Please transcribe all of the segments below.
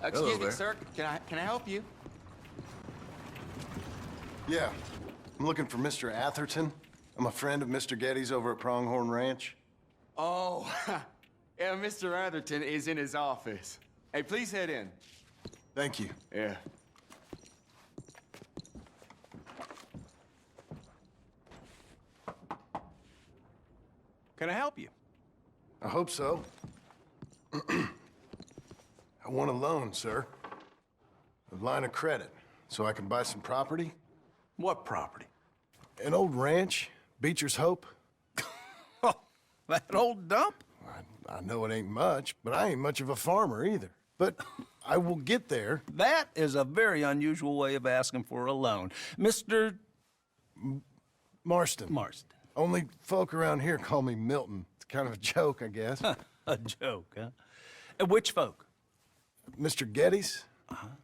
Excuse me, sir. Can I help you? Yeah. I'm looking for Mr. Atherton. I'm a friend of Mr. Getty's over at Pronghorn Ranch. Oh, yeah, Mr. Atherton is in his office. Hey, please head in. Thank you. Yeah. Can I help you? I hope so. I want a loan, sir. A line of credit, so I can buy some property. What property? An old ranch, Beecher's Hope. Oh, that old dump? I know it ain't much, but I ain't much of a farmer either. But I will get there. That is a very unusual way of asking for a loan. Mr. Marston. Marston. Only folk around here call me Milton. It's kind of a joke, I guess. A joke, huh? And which folk? Mr. Getty's?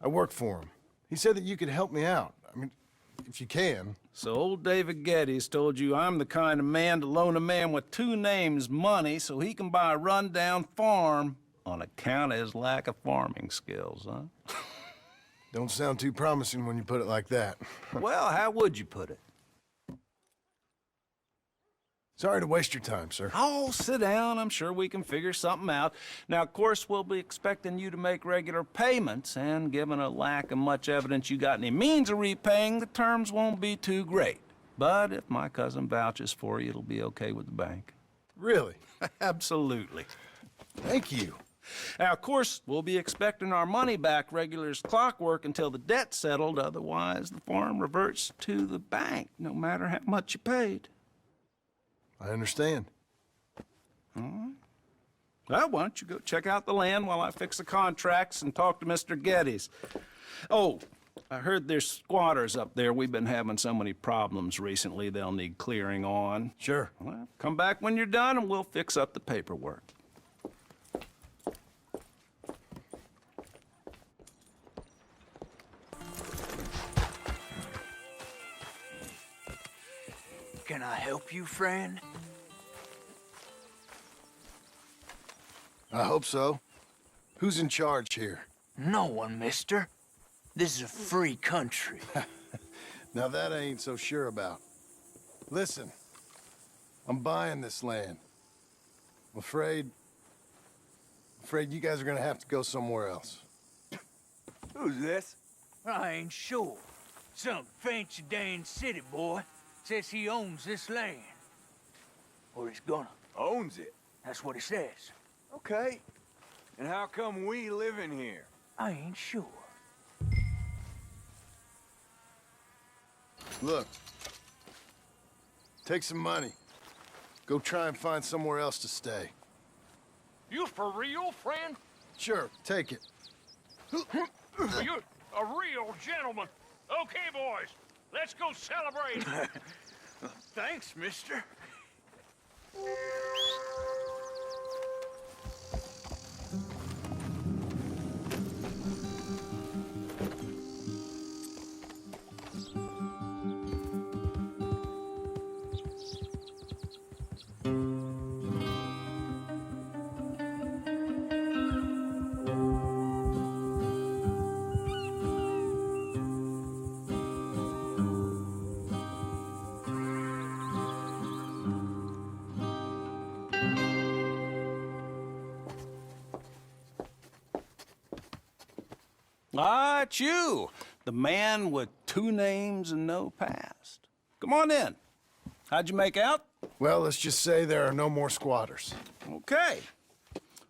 I work for him. He said that you could help me out. I mean, if you can. So old David Geddes told you I'm the kind of man to loan a man with two names money so he can buy a rundown farm on account of his lack of farming skills, huh? Don't sound too promising when you put it like that. Well, how would you put it? Sorry to waste your time, sir. Oh, sit down. I'm sure we can figure something out. Now, of course, we'll be expecting you to make regular payments, and given a lack of much evidence you got any means of repaying, the terms won't be too great. But if my cousin vouches for you, it'll be okay with the bank. Really? Absolutely. Thank you. Now, of course, we'll be expecting our money back regular as clockwork until the debt's settled. Otherwise, the farm reverts to the bank, no matter how much you paid. I understand. All right. Well, why don't you go check out the land while I fix the contracts and talk to Mr. Geddes. Oh, I heard there's squatters up there. We've been having so many problems recently, they'll need clearing on. Sure. Well, come back when you're done and we'll fix up the paperwork. Can I help you, friend? I hope so. Who's in charge here? No one, mister. This is a free country. Now that I ain't so sure about. Listen, I'm buying this land. I'm afraid you guys are gonna have to go somewhere else. Who's this? I ain't sure. Some fancy Dan city boy says he owns this land. Or he's gonna. Owns it? That's what he says. Okay. And how come we live in here? I ain't sure. Look, take some money. Go try and find somewhere else to stay. You for real, friend? Sure, take it. You're a real gentleman. Okay, boys, let's go celebrate. Thanks, mister. Ah, it's you, the man with two names and no past. Come on in. How'd you make out? Well, let's just say there are no more squatters. Okay.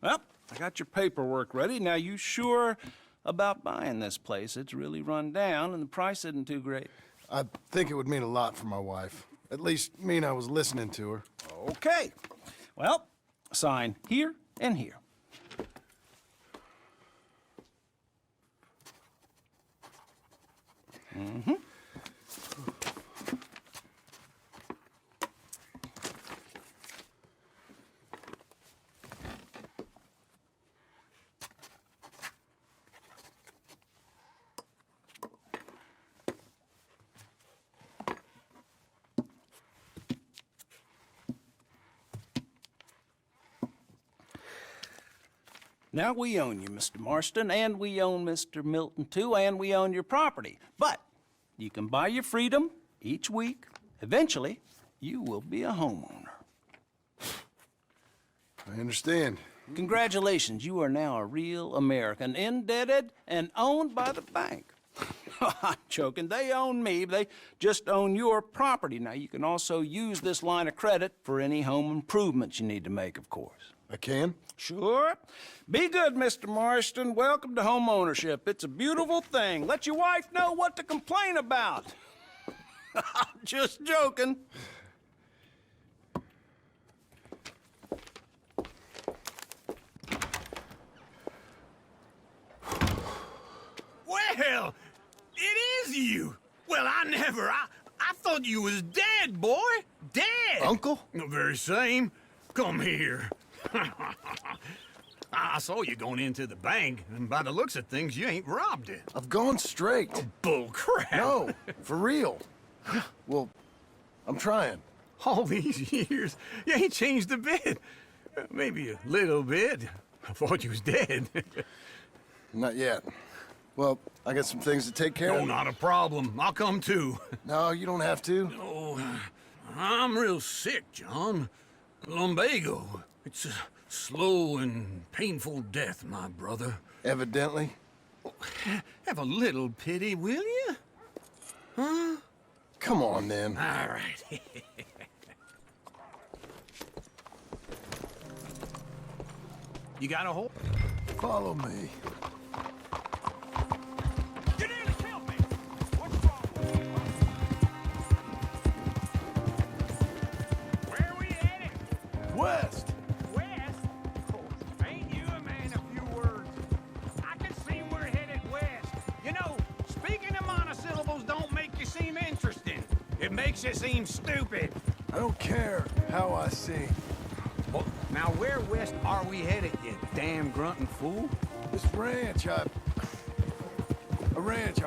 Well, I got your paperwork ready. Now, you sure about buying this place? It's really run down, and the price isn't too great. I think it would mean a lot for my wife. At least mean I was listening to her. Okay. Well, sign here and here. Mm-hmm. Now we own you, Mr. Marston, and we own Mr. Milton too, and we own your property. But you can buy your freedom each week. Eventually, you will be a homeowner. I understand. Congratulations, you are now a real American, indebted and owned by the bank. I'm joking, they own me, they just own your property. Now, you can also use this line of credit for any home improvements you need to make, of course. I can? Sure. Be good, Mr. Marston. Welcome to home ownership. It's a beautiful thing. Let your wife know what to complain about. I'm just joking. Well, it is you. Well, I thought you was dead, boy. Dead. Uncle? The very same. Come here. I saw you going into the bank, and by the looks of things, you ain't robbed it. I've gone straight. Bull crap. No, for real. Well, I'm trying. All these years, you ain't changed a bit. Maybe a little bit. I thought you was dead. Not yet. Well, I got some things to take care No, of. not a problem. I'll come too. No, you don't have to. Oh, I'm real sick, John. Lumbago. It's a slow and painful death, my brother. Evidently. Have a little pity, will you? Huh? Come on, then. All right. You got a hole? Follow me. You nearly killed me. What's wrong? Where are we headed? West! West? Oh, ain't you a man of few words? I can see we're headed west. You know, speaking of monosyllables don't make you seem interesting. It makes you seem stupid. I don't care how I sing. Well, now where west are we headed, you damn grunting fool? This ranch I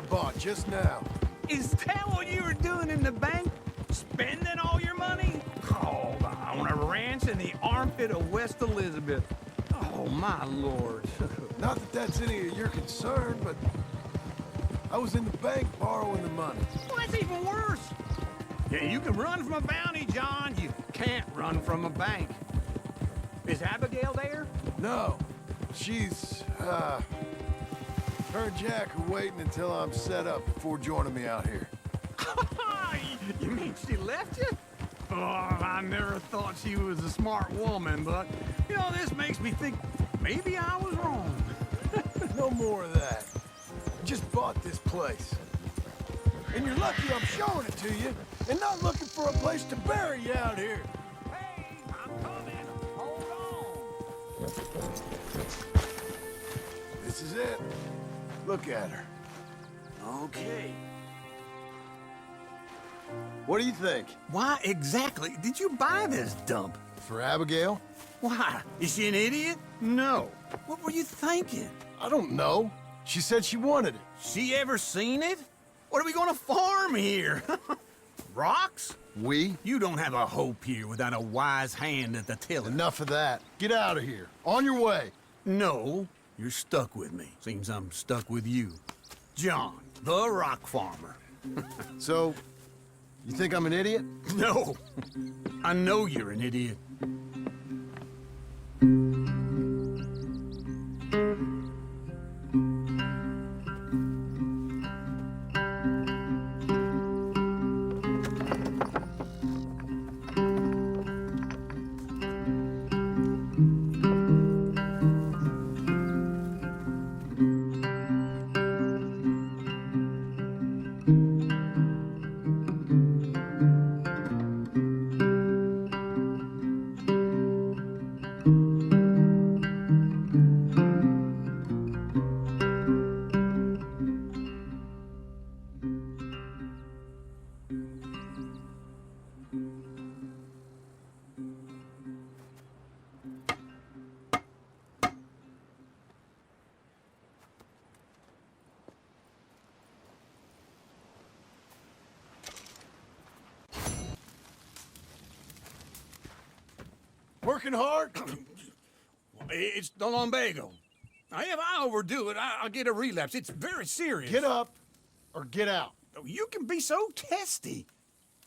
bought just now. Is that what you were doing in the bank? Spending all your money? Oh, on a ranch in the armpit of West Elizabeth. Oh, my lord. Not that that's any of your concern, but I was in the bank borrowing the money. Well, that's even worse. Yeah, you can run from a bounty, John. You can't run from a bank. Is Abigail there? No, she's, her and Jack are waiting until I'm set up before joining me out here. You mean she left you? Oh, I never thought she was a smart woman, but, you know, this makes me think maybe I was wrong. No more of that. Just bought this place. And you're lucky I'm showing it to you and not looking for a place to bury you out here. Hey, I'm coming. Hold on. This is it. Look at her. Okay. What do you think? Why exactly did you buy this dump? For Abigail? Why? Is she an idiot? No. What were you thinking? I don't know. She said she wanted it. She ever seen it? What are we gonna farm here? Rocks? We? You don't have a hope here without a wise hand at the tiller. Enough of that. Get out of here. On your way. No, you're stuck with me. Seems I'm stuck with you. John, the rock farmer. So, you think I'm an idiot? No, I know you're an idiot. Working hard? It's the lumbago. If I overdo it, I'll get a relapse. It's very serious. Get up or get out. You can be so testy.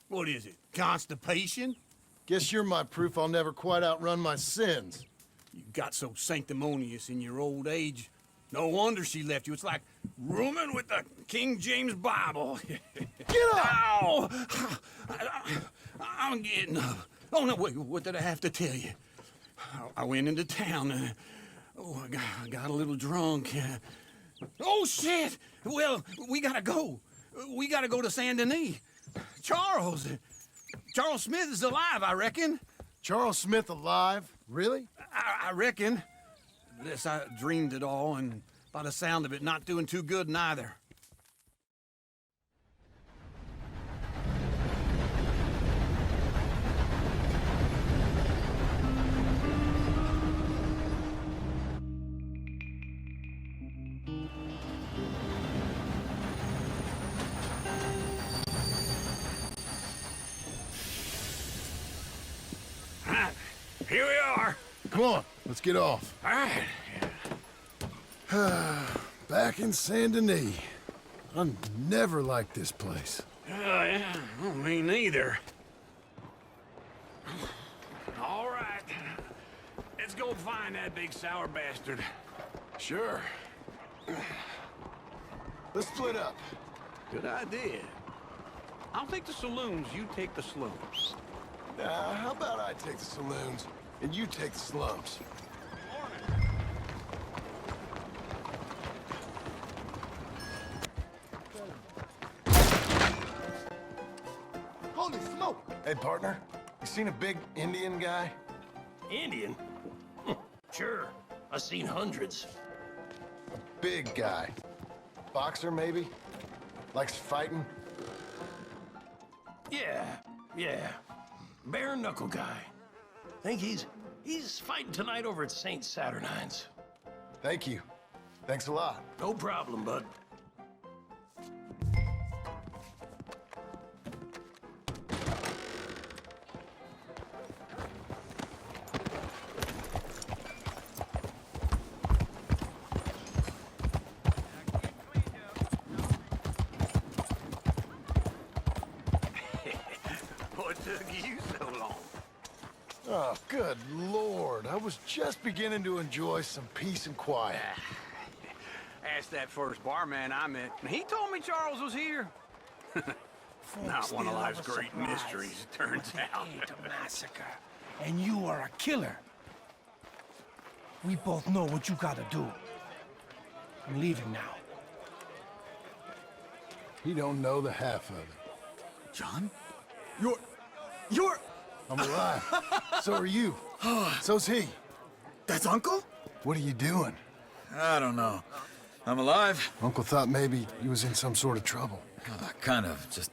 What is it, constipation? Guess you're my proof I'll never quite outrun my sins. You got so sanctimonious in your old age. No wonder she left you. It's like rooming with the King James Bible. Get up! Ow! I'm getting up. Oh, no, wait, what did I have to tell you? I went into town. I got a little drunk. Oh, shit! Well, we gotta go. We gotta go to Saint Denis. Charles Smith is alive, I reckon. Charles Smith alive? Really? I reckon. Unless I dreamed it all, and by the sound of it, not doing too good neither. Here we are. Come on, let's get off. All right. Back in Saint Denis. I never liked this place. Yeah, well, me neither. All right. Let's go find that big sour bastard. Sure. Let's split up. Good idea. I'll take the saloons, you take the slums. How about I take the saloons and you take the slums? Holy smoke! Hey, partner, you seen a big Indian guy? Indian? Sure. I've seen hundreds. Big guy. Boxer, maybe? Likes fighting? Yeah. Bare knuckle guy. Think he's fighting tonight over at St. Saturnine's. Thank you. Thanks a lot. No problem, bud. What took you so long? Oh, good Lord. I was just beginning to enjoy some peace and quiet. Asked that first barman I met, and he told me Charles was here. Not one of life's great mysteries, it turns out. A massacre, and you are a killer. We both know what you gotta do. I'm leaving now. He don't know the half of it. John? You're... I'm alive. So are you. So's he. That's Uncle? What are you doing? I don't know. I'm alive. Uncle thought maybe he was in some sort of trouble. Kind of. Just...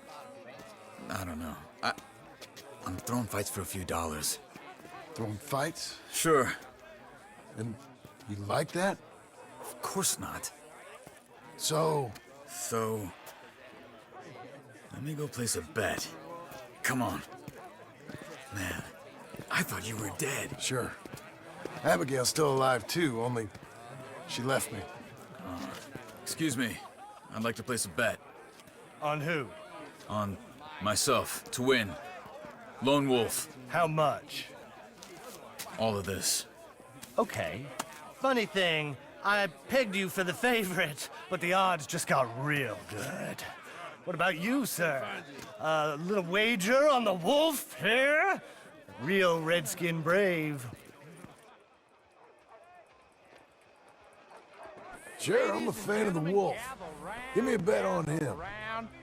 I don't know. I'm throwing fights for a few dollars. Throwing fights? Sure. And you like that? Of course not. So... So... Let me go place a bet. Come on. Man, I thought you were dead. Sure. Abigail's still alive too, only she left me. Excuse me. I'd like to place a bet. On who? On myself, to win. Lone Wolf. How much? All of this. Okay. Funny thing, I pegged you for the favorite, but the odds just got real good. What about you, sir? A little wager on the wolf here? Real redskin brave. Sure, I'm a fan of the wolf. Give me a bet on him.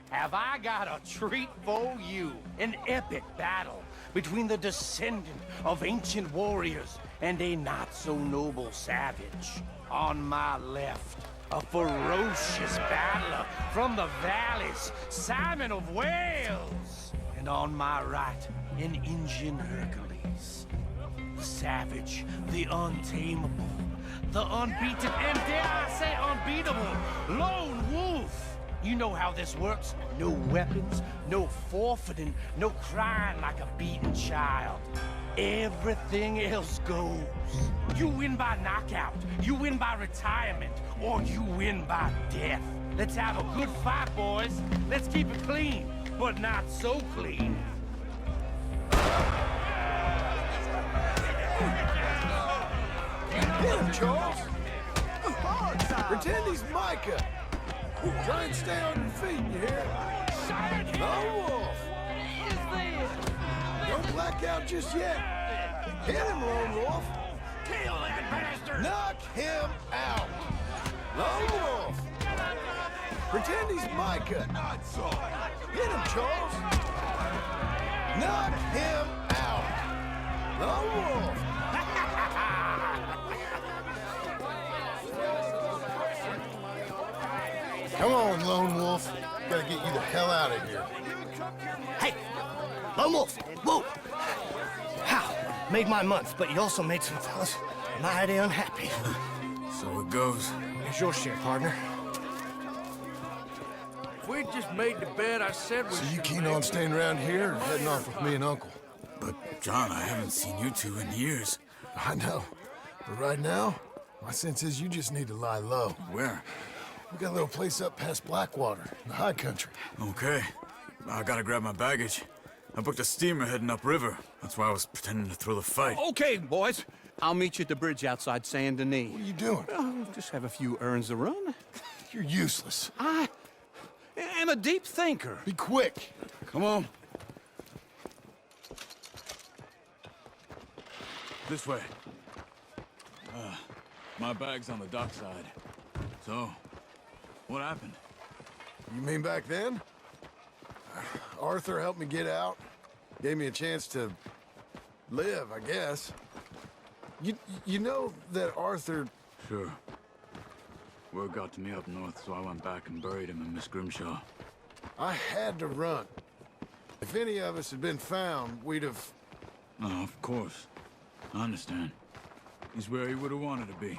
Have I got a treat for you? An epic battle between the descendant of ancient warriors and a not-so-noble savage. On my left, a ferocious battler from the valleys, Simon of Wales. And on my right, an Indian Hercules. The savage, the untamable, the unbeaten, and dare I say unbeatable, Lone Wolf. You know how this works. No weapons, no forfeiting, no crying like a beaten child. everything else goes. You win by knockout, you win by retirement, or you win by death. Let's have a good fight, boys. Let's keep it clean, but not so clean. Get him, Charles! Pretend he's Micah. Try and stay on your feet, you hear? Lone Wolf! Don't black out just yet. Hit him, Lone Wolf! Kill that bastard! Knock him out! Lone Wolf! Pretend he's Micah. Hit him, Charles! Knock him out! Lone Wolf! Come on, Lone Wolf. Gotta get you the hell out of here. Hey! Lone Wolf! Whoa! How? Made my month, but you also made some fellas mighty unhappy. So it goes. Here's your share, partner. If we'd just made the bed I said we So you keen on staying around here or heading off with me and Uncle? But, John, I haven't seen you two in years. I know. But right now, my sense is you just need to lie low. Where? We got a little place up past Blackwater, in the high country. Okay. I gotta grab my baggage. I booked a steamer heading upriver. That's why I was pretending to throw the fight. Okay, boys. I'll meet you at the bridge outside Saint Denis. What are you doing? Oh, just have a few errands to run. You're useless. I am a deep thinker. Be quick. Come on. This way. My bag's on the dockside. So, what happened? You mean back then? Arthur helped me get out. Gave me a chance to live, I guess. You know that Arthur... Sure. Word got to me up north, so I went back and buried him in Miss Grimshaw. I had to run. If any of us had been found, we'd have... Oh, of course. I understand. He's where he would have wanted to be.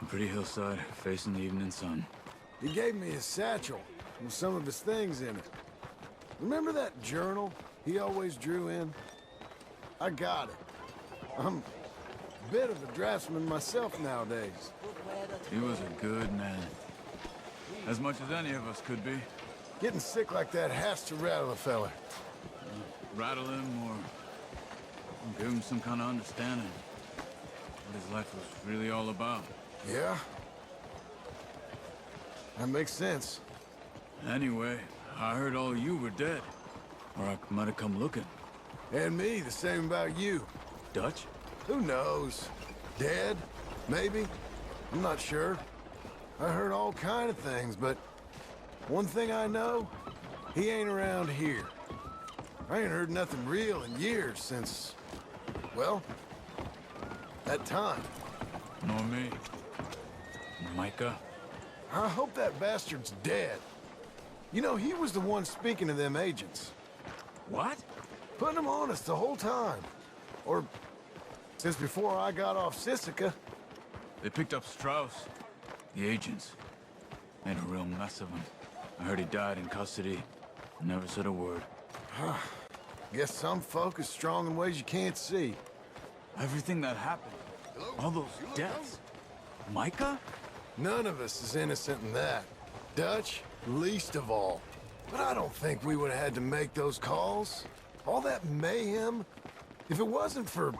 A pretty hillside, facing the evening sun. He gave me his satchel with some of his things in it. Remember that journal he always drew in? I got it. I'm a bit of a draftsman myself nowadays. He was a good man. As much as any of us could be. Getting sick like that has to rattle a fella. Rattle him or give him some kind of understanding. What his life was really all about. Yeah? That makes sense. Anyway, I heard all you were dead. Or I might have come looking. And me, the same about you. Dutch? Who knows? Dead? Maybe? I'm not sure. I heard all kind of things, but one thing I know, he ain't around here. I ain't heard nothing real in years since, well, that time. Nor me. Micah? I hope that bastard's dead. You know, he was the one speaking to them agents. What? Putting them on us the whole time. Or since before I got off Sisika. They picked up Strauss. The agents. Made a real mess of him. I heard he died in custody. Never said a word. Guess some folk is strong in ways you can't see. Everything that happened. All those deaths. Micah? None of us is innocent in that. Dutch, least of all. But I don't think we would have had to make those calls. All that mayhem. If it wasn't for...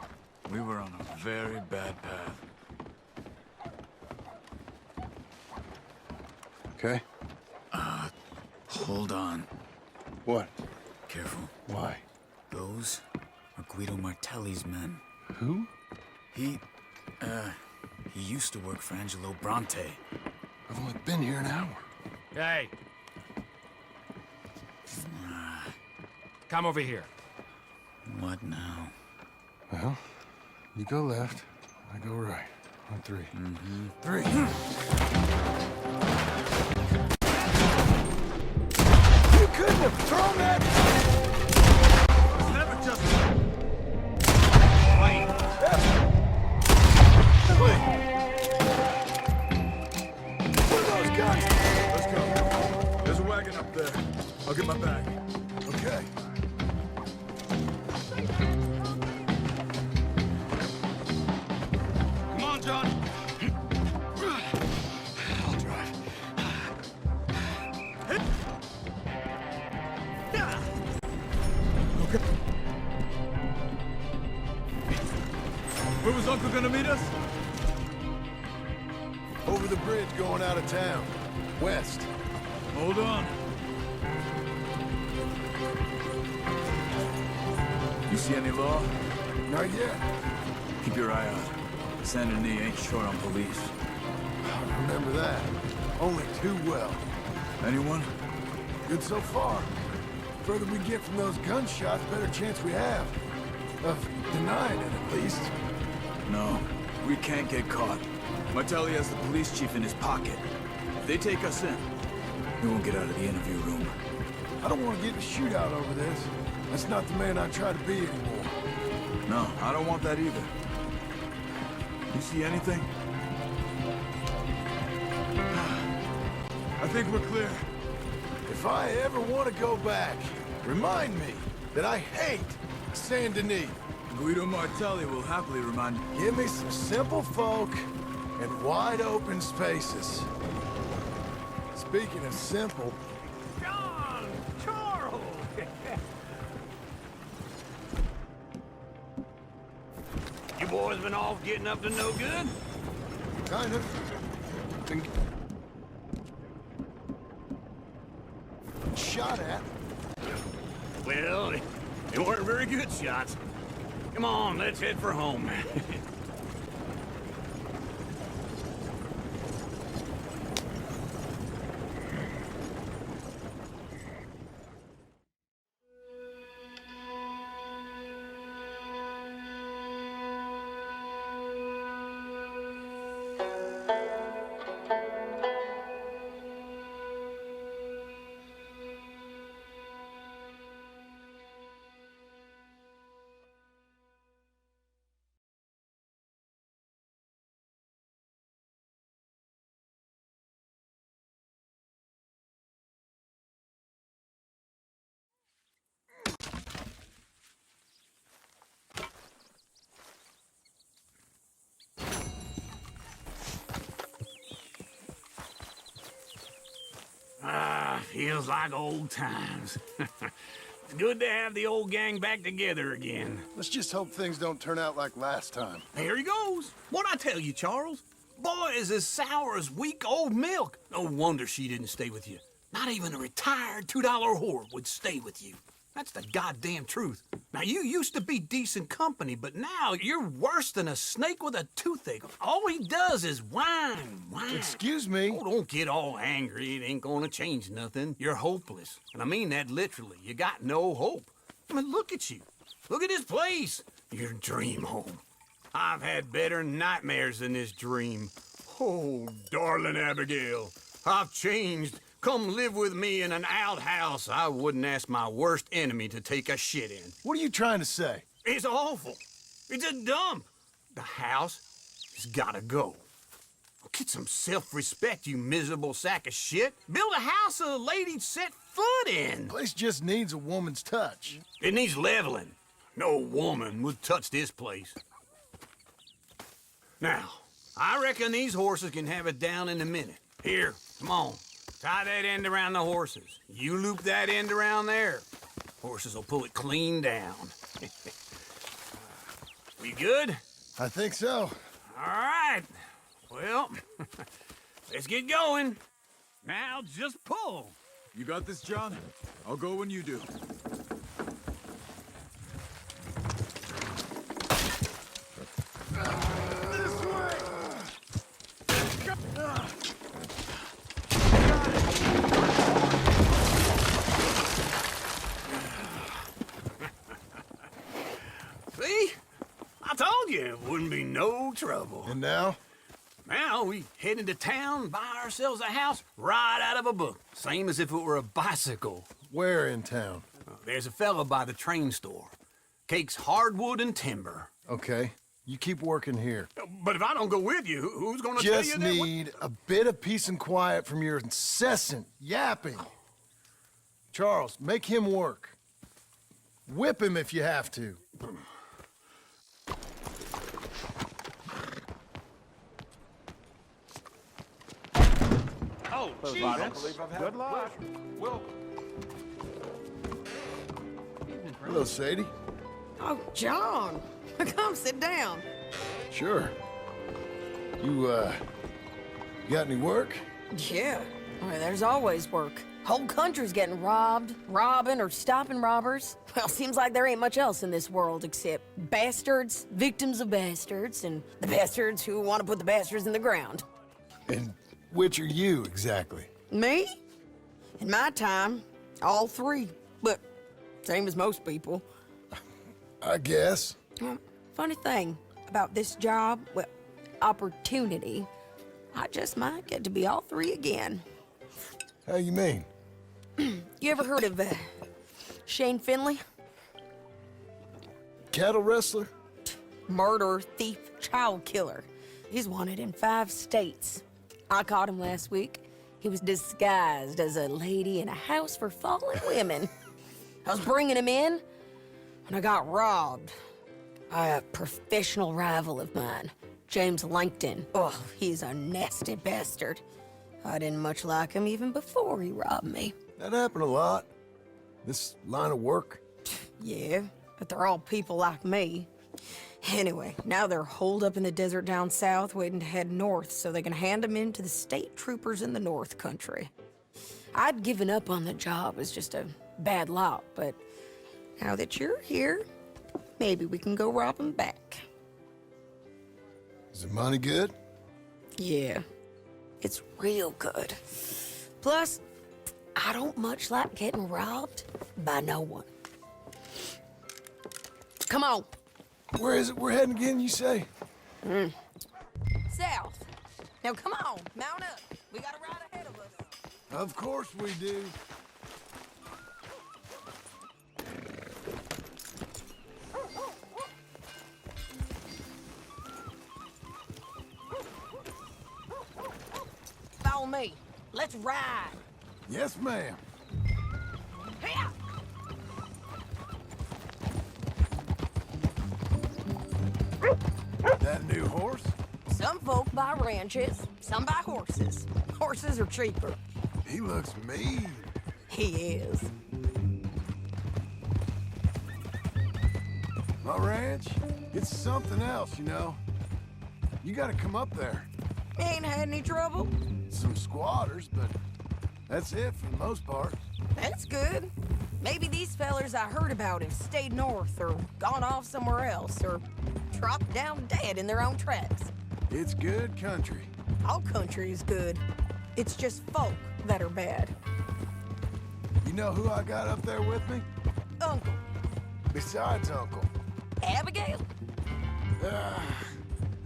We were on a very bad path. Okay. Hold on. What? Careful. Why? Those are Guido Martelli's men. Who? He used to work for Angelo Bronte. I've only been here an hour. Hey! Come over here. What now? Well, you go left, I go right. On three. Three! You couldn't have thrown that... It's never just... Wait. Wait! What are those guns? Let's go. There's a wagon up there. I'll get my bag. Okay. uncle gonna meet us? Over the bridge going out of town. West. Hold on. You see any law? Not yet. Keep your eye out. Saint Denis ain't short on police. I remember that. Only too well. Anyone? Good so far. Further we get from those gunshots, better chance we have. Of denying it, at least. No, we can't get caught. Martelli has the police chief in his pocket. If they take us in, we won't get out of the interview room. I don't want to get in a shootout over this. That's not the man I try to be anymore. No, I don't want that either. You see anything? I think we're clear. If I ever want to go back, remind me that I hate Saint Denis. Guido Martelli will happily remind you. Give me some simple folk and wide open spaces. Speaking of simple... John! Charles! You boys been off getting up to no good? Kind of. Been shot at. Well, they weren't very good shots. Come on, let's head for home. Feels like old times. It's good to have the old gang back together again. Let's just hope things don't turn out like last time. Here he goes. What'd I tell you, Charles? Boy is as sour as week-old milk. No wonder she didn't stay with you. Not even a retired $2 whore would stay with you. That's the goddamn truth. Now, you used to be decent company, but now you're worse than a snake with a toothache. All he does is whine. Excuse me? Oh, don't get all angry. It ain't gonna change nothing. You're hopeless. And I mean that literally. You got no hope. I mean, look at you. Look at this place. Your dream home. I've had better nightmares than this dream. Oh, darling Abigail, I've changed. Come live with me in an outhouse I wouldn't ask my worst enemy to take a shit in. What are you trying to say? It's awful. It's a dump. The house has gotta go. Get some self-respect, you miserable sack of shit. Build a house a lady'd set foot in. Place just needs a woman's touch. It needs leveling. No woman would touch this place. Now, I reckon these horses can have it down in a minute. Here, come on. Tie that end around the horses. You loop that end around there. Horses will pull it clean down. We good? I think so. All right. Well, let's get going. Now just pull. You got this, John? I'll go when you do. This way! See? I told you it wouldn't be no trouble. And now? Now we head into town, buy ourselves a house right out of a book. Same as if it were a bicycle. Where in town? There's a fella by the train store. Cakes hardwood and timber. Okay. You keep working here. But if I don't go with you, who's gonna tell you Just that? need a bit of peace and quiet from your incessant yapping. Charles, make him work. Whip him if you have to. Oh, Jesus. Good luck. Hello, Sadie. Oh, John. Come sit down. Sure. You got any work? Yeah, well, there's always work. Whole country's getting robbed, robbing, or stopping robbers. Well, seems like there ain't much else in this world except bastards, victims of bastards, and the bastards who want to put the bastards in the ground. And which are you, exactly? Me? In my time, all three. But same as most people. I guess. Well, funny thing about this job, well, opportunity, I just might get to be all three again. How you mean? You ever heard of Shane Finley? Cattle wrestler? Murderer, thief, child killer. He's wanted in 5 states. I caught him last week. He was disguised as a lady in a house for fallen women. I was bringing him in when I got robbed by a professional rival of mine, James Langton. Oh, he's a nasty bastard. I didn't much like him even before he robbed me. That happened a lot. This line of work. Yeah, but they're all people like me. Anyway, now they're holed up in the desert down south, waiting to head north so they can hand them in to the state troopers in the north country. I'd given up on the job as just a bad lot, but now that you're here, maybe we can go rob them back. Is the money good? Yeah, it's real good. Plus, I don't much like getting robbed by no one. Come on. Where is it we're heading again, you say? South. Now come on, mount up. We got a ride ahead of us. Of course we do. Follow me. Let's ride. Yes, ma'am. Here. That new horse? Some folk buy ranches, some buy horses. Horses are cheaper. He looks mean. He is. My ranch, it's something else, you know. You gotta come up there. Ain't had any trouble? Some squatters, but that's it for the most part. That's good. Maybe these fellers I heard about have stayed north or gone off somewhere else or dropped down dead in their own tracks. It's good country. All country is good. It's just folk that are bad. You know who I got up there with me? Uncle. Besides Uncle. Abigail?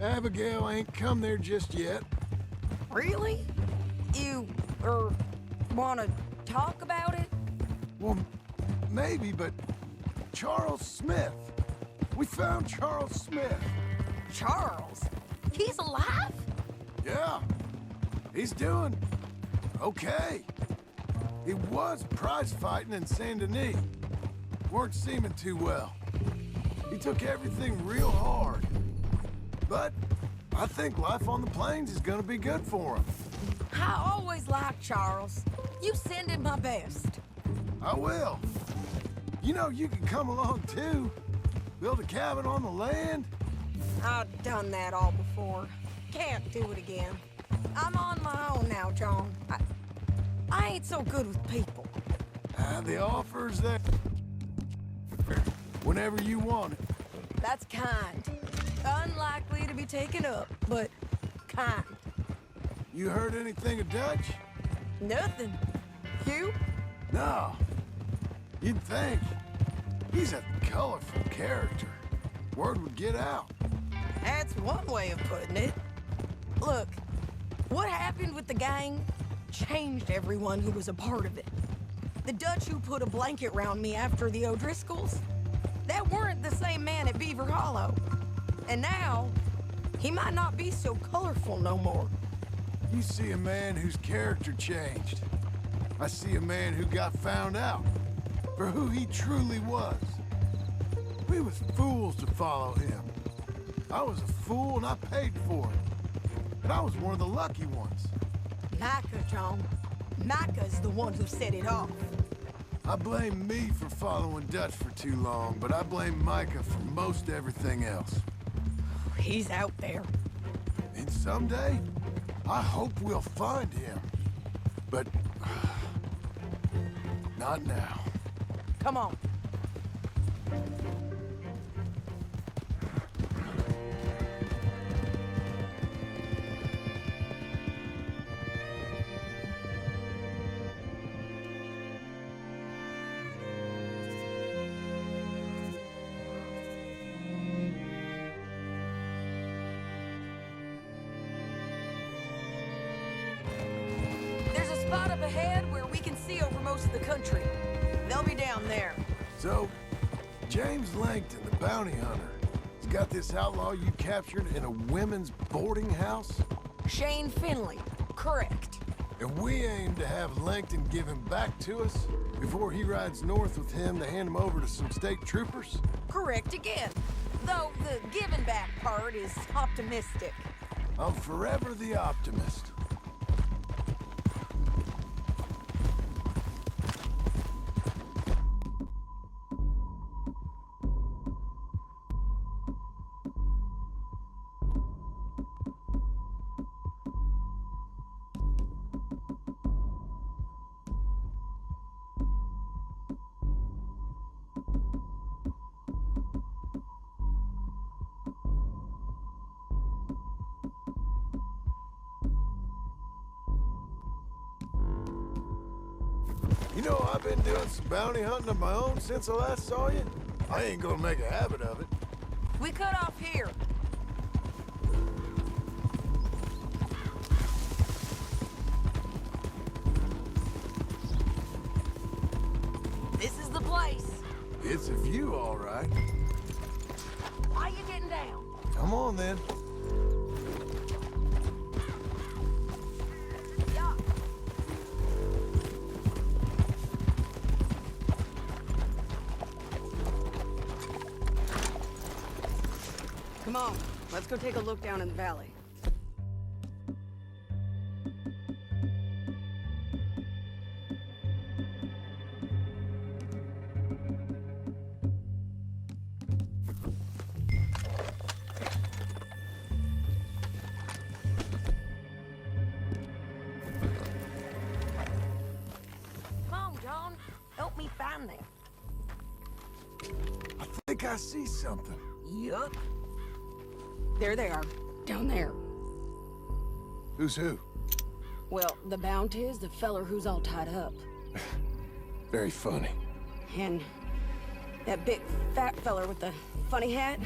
Abigail ain't come there just yet. Really? You, wanna talk about it? Well, maybe, but Charles Smith. We found Charles Smith. Charles? He's alive? Yeah. He's doing okay. He was prize fighting in Saint Denis. Weren't seeming too well. He took everything real hard. But I think life on the plains is gonna be good for him. I always liked Charles. You send him my best. I will. You know, you can come along too. Build a cabin on the land. I've done that all before. Can't do it again. I'm on my own now, John. I ain't so good with people. The offer's there. Whenever you want it. That's kind. Unlikely to be taken up, but kind. You heard anything of Dutch? Nothing. You? No. You'd think. He's a colorful character. Word would get out. That's one way of putting it. Look, what happened with the gang changed everyone who was a part of it. The Dutch who put a blanket round me after the O'Driscolls, that weren't the same man at Beaver Hollow. And now, he might not be so colorful no more. You see a man whose character changed. I see a man who got found out for who he truly was. We was fools to follow him. I was a fool and I paid for it. But I was one of the lucky ones. Micah, John. Micah's the one who set it off. I blame me for following Dutch for too long, but I blame Micah for most everything else. He's out there. And someday, I hope we'll find him. But... not now. Come on. There's a spot up ahead where we can see over most of the country. They'll be down there. So, James Langton, the bounty hunter, has got this outlaw you captured in a women's boarding house? Shane Finley. Correct. And we aim to have Langton give him back to us before he rides north with him to hand him over to some state troopers? Correct again. Though the giving back part is optimistic. I'm forever the optimist. You know, I've been doing some bounty hunting of my own since I last saw you. I ain't gonna make a habit of it. We cut off here. This is the place. It's a view, all right. How you getting down? Come on, then. Yeah. Come on, let's go take a look down in the valley. Come on, John. Help me find them. I think I see something. Yup. There they are, down there. Who's who? Well, the bounty is the feller who's all tied up. Very funny. And that big fat feller with the funny hat,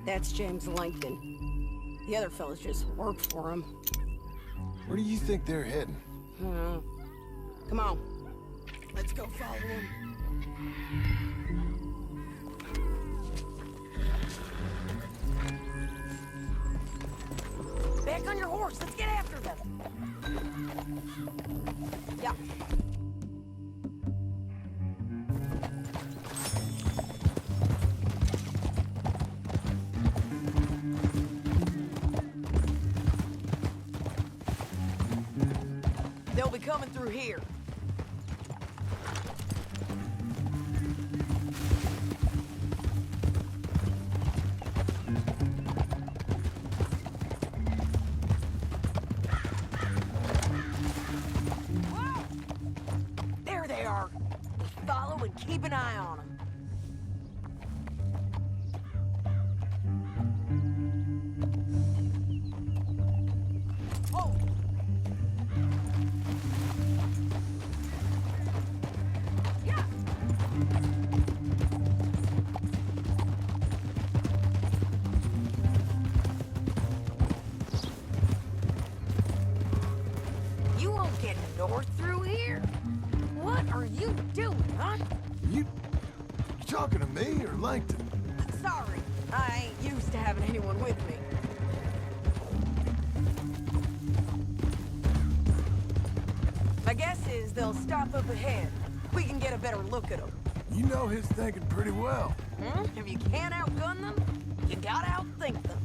that's James Langton. The other fellas just work for him. Where do you think they're heading? Come on, let's go follow him. Back on your horse, let's get after them. Yeah. They'll be coming through here. There they are. Follow and keep an eye on them. Oh! Yeah! You won't get north through here. What are you doing, huh? You talking to me or Langton? Sorry, I ain't used to having anyone with me. My guess is they'll stop up ahead. We can get a better look at them. You know his thinking pretty well. If you can't outgun them, you gotta outthink them.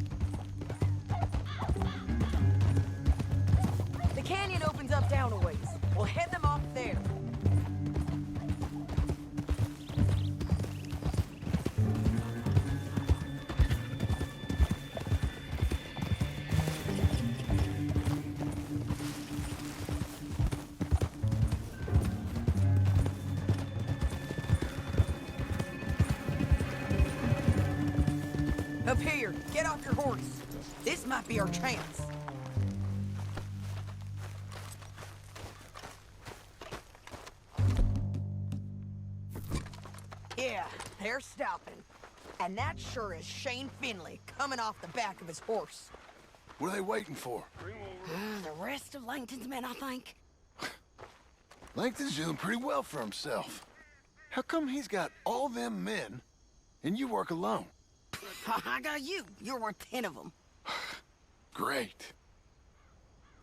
The canyon opens up down a ways. We'll head them off there. your horse. This might be our chance. Yeah, they're stopping. And that sure is Shane Finley coming off the back of his horse. What are they waiting for? The rest of Langton's men, I think. Langton's doing pretty well for himself. How come he's got all them men, and you work alone? I got you. You're worth 10 of them. Great.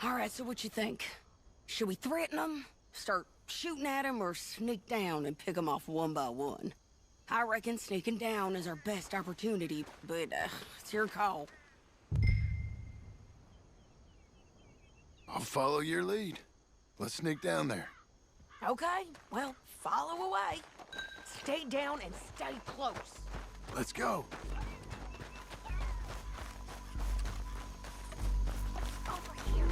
All right, so what you think? Should we threaten them, start shooting at them, or sneak down and pick them off one by one? I reckon sneaking down is our best opportunity, but it's your call. I'll follow your lead. Let's sneak down there. Okay, well, follow away. Stay down and stay close. Let's go. Over here.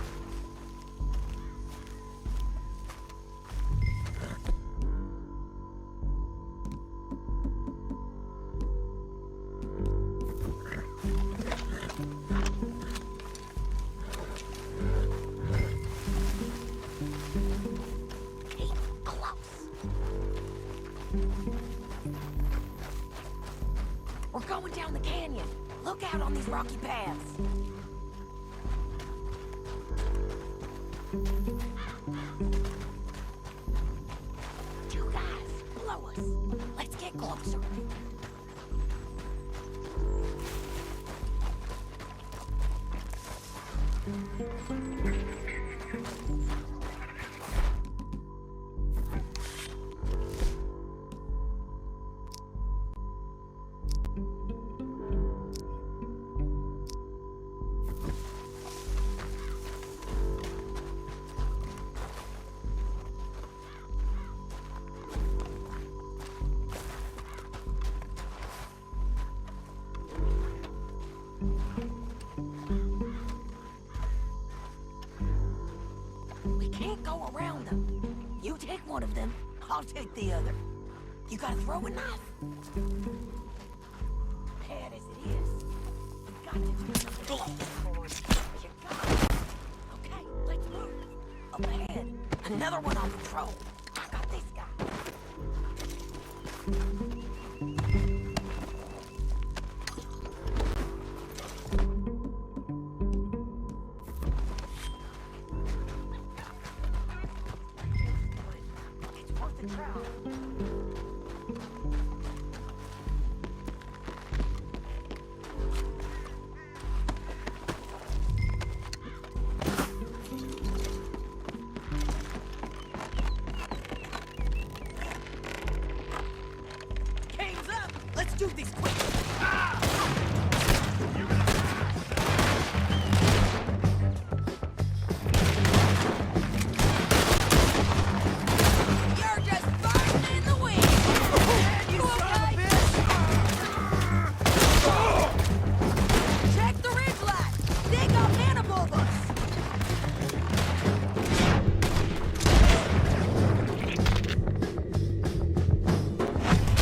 Keep close. We're going down the canyon. Look out on these rocky paths. Two guys, below us. Let's get closer. We can't go around them. You take one of them, I'll take the other. You got a throwing knife? Bad as it is, you got to do something for it. You got it. Okay, let's move. Up ahead, another one on patrol. I got this guy. It's worth a try. Game's up. Let's do this quick. You're just burning in the wind. You okay? Check the ridge line. They got men above us.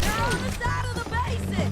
They're on the side of the basin.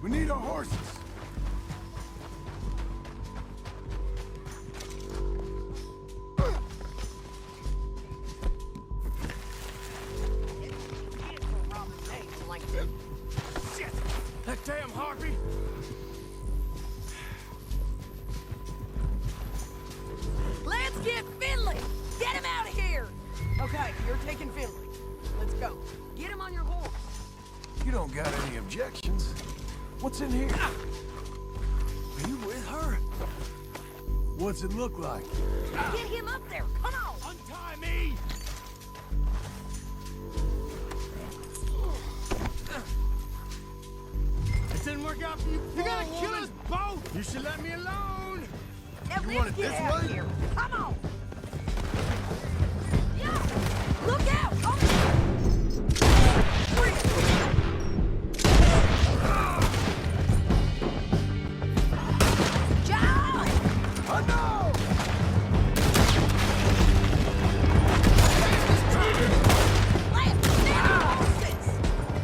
We need our horses. Shit! That damn harpy! Let's get Finley! Get him out of here! Okay, you're taking Finley. Let's go. Get him on your horse. You don't got any objections. What's in here? Are you with her? What's it look like? Get him up there! Come on! Untie me! It didn't work out for you. You gotta kill us both! You should let me alone! Now You let's want it get this out of way? here! Come on! Yeah! Look out! Oh. John! Oh no! Left! Now, horses!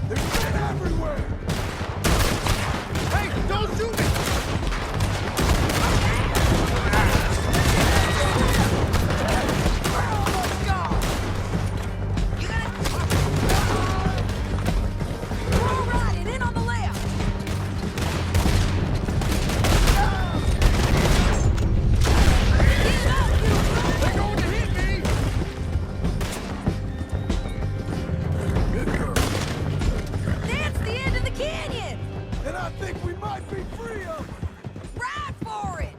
There's men everywhere! Hey, don't shoot me! We're almost gone! You gotta... We're all riding in on the left! Get up, you... They're going to hit me! Good girl. That's the end of the canyon! And I think we might be free of them. Ride for it!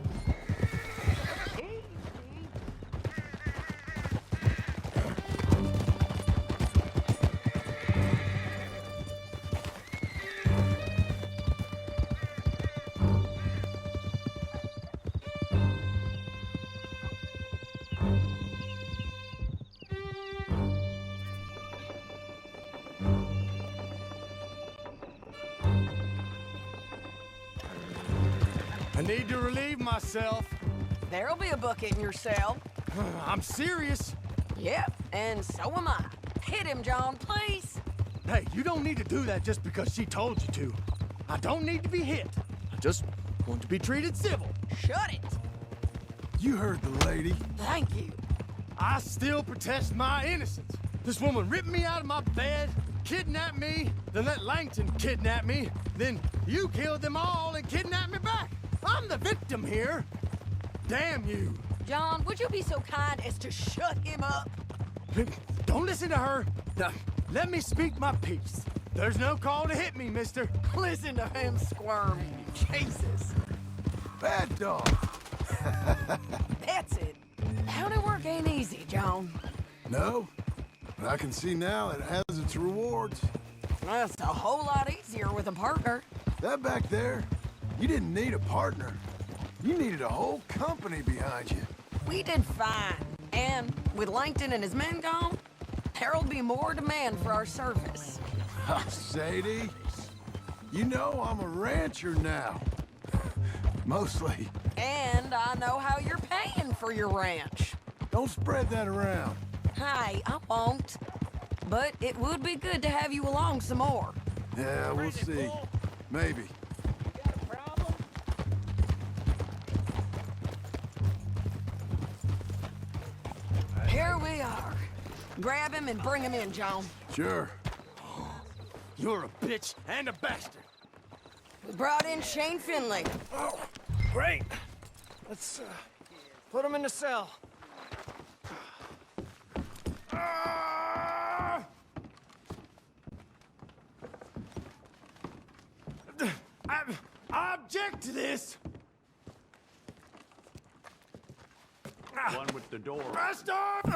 I need to relieve myself. There'll be a bucket in your cell. I'm serious. Yep, and so am I. Hit him, John, please. Hey, you don't need to do that just because she told you to. I don't need to be hit. I just want to be treated civil. Shut it. You heard the lady. Thank you. I still protest my innocence. This woman ripped me out of my bed, kidnapped me, then let Langton kidnap me, then you killed them all and kidnapped me back. I'm the victim here. Damn you. John, would you be so kind as to shut him up? Don't listen to her. Now, let me speak my piece. There's no call to hit me, mister. Listen to him squirm. Jesus. Bad dog. That's it. County work ain't easy, John. No, but I can see now it has its rewards. That's a whole lot easier with a partner. That back there, you didn't need a partner. You needed a whole company behind you. We did fine. And with Langton and his men gone, there'll be more demand for our service. Sadie, you know I'm a rancher now. Mostly. And I know how you're paying for your ranch. Don't spread that around. Hi, I won't. But it would be good to have you along some more. Yeah, we'll see. Maybe. Here we are. Grab him and bring him in, John. Sure. You're a bitch and a bastard. We brought in Shane Finley. Oh, great. Let's put him in the cell. I object to this. One with the door. Bastard!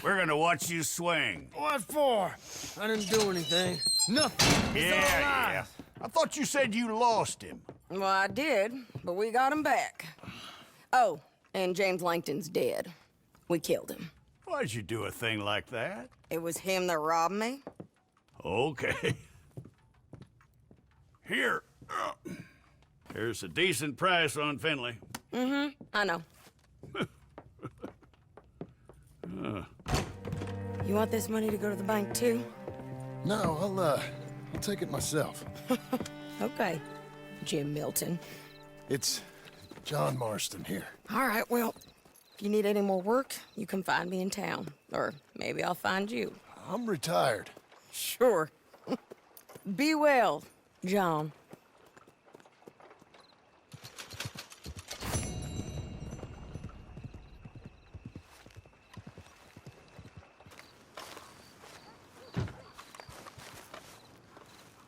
We're gonna watch you swing. What for? I didn't do anything. Nothing. It's all lies. I thought you said you lost him. Well, I did, but we got him back. Oh, and James Langton's dead. We killed him. Why'd you do a thing like that? It was him that robbed me. Okay. Here. Here's a decent price on Finley. Mm-hmm, I know. You want this money to go to the bank, too? No, I'll take it myself. Okay, Jim Milton. It's John Marston here. All right, well, if you need any more work, you can find me in town. Or maybe I'll find you. I'm retired. Sure. Be well, John.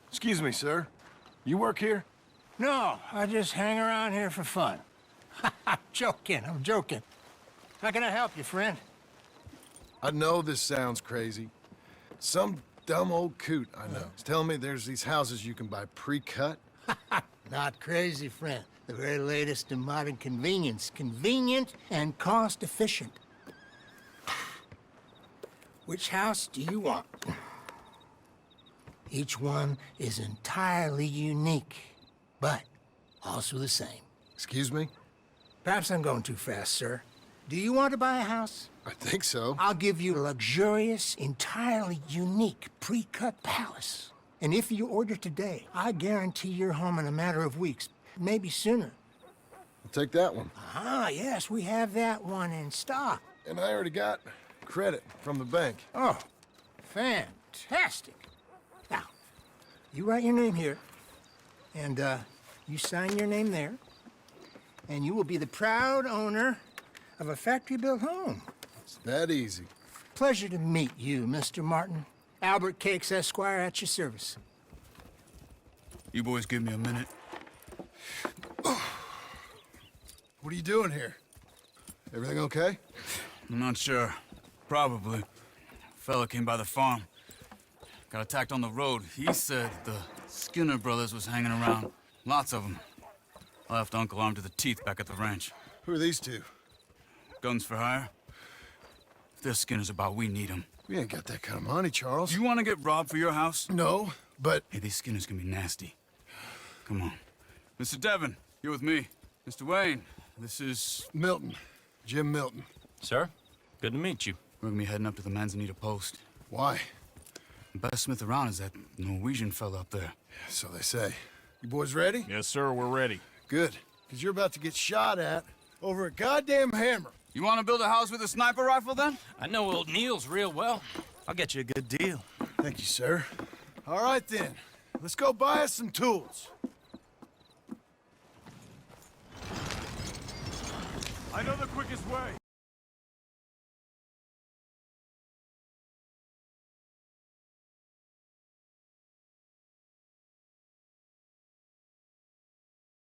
Excuse me, sir. You work here? No, I just hang around here for fun. I'm joking. How can I help you, friend? I know this sounds crazy. Some dumb old coot I know is telling me there's these houses you can buy pre-cut. Not crazy, friend. The very latest in modern convenience. Convenient and cost-efficient. Which house do you want? Each one is entirely unique, but also the same. Excuse me? Perhaps I'm going too fast, sir. Do you want to buy a house? I think so. I'll give you a luxurious, entirely unique pre-cut palace. And if you order today, I guarantee you're home in a matter of weeks, maybe sooner. I'll take that one. Ah, yes, we have that one in stock. And I already got credit from the bank. Oh, fantastic. Now, you write your name here, and you sign your name there, and you will be the proud owner of a factory-built home. It's that easy. Pleasure to meet you, Mr. Martin. Albert Cakes, Esquire, at your service. You boys give me a minute. What are you doing here? Everything okay? I'm not sure. Probably. Fella came by the farm. Got attacked on the road. He said the Skinner brothers was hanging around. Lots of them. I left Uncle armed to the teeth back at the ranch. Who are these two? Guns for hire. If they're Skinner's about, we need them. We ain't got that kind of money, Charles. You want to get robbed for your house? No, but... Hey, these Skinners can be nasty. Come on. Mr. Devon, you're with me. Mr. Wayne, this is... Milton. Jim Milton. Sir, good to meet you. We're gonna be heading up to the Manzanita Post. Why? The best smith around is that Norwegian fella up there. So they say. You boys ready? Yes, sir, we're ready. Good. Because you're about to get shot at over a goddamn hammer. You want to build a house with a sniper rifle, then? I know old Neil's real well. I'll get you a good deal. Thank you, sir. All right, then. Let's go buy us some tools. I know the quickest way.